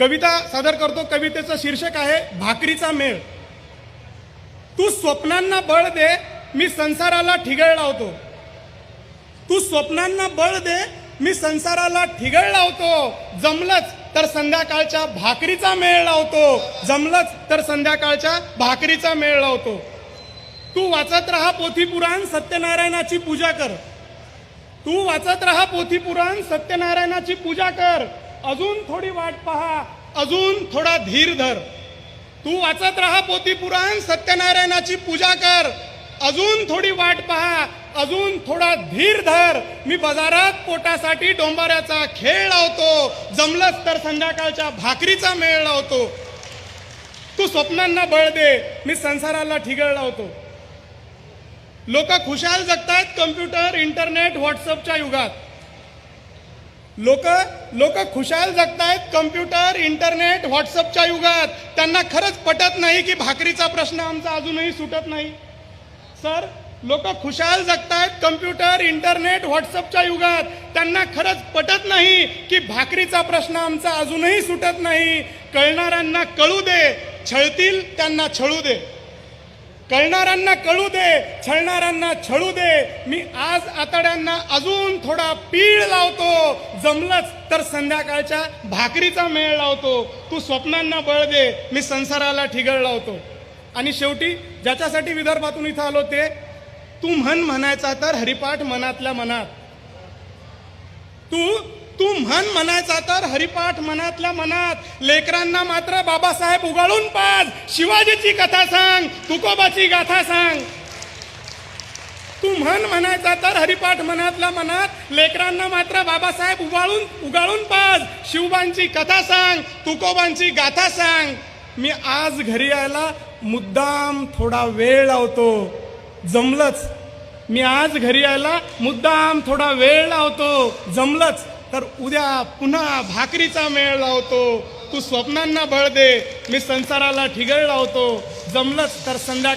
कविता सादर करतो। कवितेचं शीर्षक आहे भाकरीचा मेळ। तू स्वप्नांना बळ दे, मी संसाराला ठिगळ लावतो। तू स्वप्नांना बळ दे, मी संसाराला ठिगळ लावतो। जमलंच तर संध्याकाळच्या भाकरीचा मेळ लावतो। जमलंच तर संध्याकाळच्या भाकरीचा मेळ लावतो। तू वाचत राहा पोथी पुराण, सत्यनारायणाची पूजा कर। तू वाचत राहा पोथी पुराण, सत्यनारायणाची पूजा कर। अजून थोडी वाट पहा, अजून थोडा धीर धर। तू वाचत राहा पोथी पुराण, सत्यनारायणाची पूजा कर। अजून थोडी वाट पहा, अजून थोडा धीर धर। मी बाजारात पोटासाठी डोंबाऱ्याचा खेळ लावतो। जमलंच तर संध्याकाळच्या भाकरीचा मेळ लावतो। तू स्वप्नांना बळ दे, मी संसाराला ठिगळ लावतो। लोक खुशाल जगतायत कम्प्युटर, इंटरनेट, व्हॉट्सअपच्या युगात। लोक खुशाल जगतायत कम्प्युटर, इंटरनेट, व्हॉट्सअपच्या युगात। त्यांना खरंच पटत नाही की भाकरीचा प्रश्न आमचा अजूनही सुटत नाही। सर, लोक खुशाल जगतायत कम्प्युटर, इंटरनेट, व्हॉट्सअपच्या युगात। त्यांना खरंच पटत नाही की भाकरीचा प्रश्न आमचा अजूनही सुटत नाही। कळणाऱ्यांना कळू दे, छळतील त्यांना छळू दे। कळणाऱ्यांना कळू दे, छळणाऱ्यांना छळू दे। मी आज आतड्यांना अजून थोडा पीळ लावतो। जमलंच तर संध्याकाळच्या भाकरीचा मेळ लावतो। तू स्वप्नांना बळ दे, मी संसाराला ठिगळ लावतो। आणि शेवटी ज्याच्यासाठी विदर्भातून इथं आलो ते, तू म्हणायचा तर हरिपाठ मनातल्या मनात। तू म्हणायचा तर हरिपाठ मनातल्या मनात। लेकरांना मात्र बाबासाहेब उगाळून पाज, शिवाजीची कथा सांग, तुकोबाची गाथा सांग। तू म्हणायचा तर हरिपाठ मनातल्या मनात। लेकरांना मात्र बाबासाहेब उगाळून पाज, शिवबांची कथा सांग, तुकोबांची गाथा सांग। मी आज घरी यायला मुद्दाम थोडा वेळ लावतो। जमलंच मी आज घरी यायला मुद्दाम थोडा वेळ लावतो। जमलंच तर उद्या पुन्हा भाकरीचा मेळ लावतो। तू स्वप्नांना बळ दे, मी संसाराला ठिगळ लावतो। जमलंच तर संध्याकाळ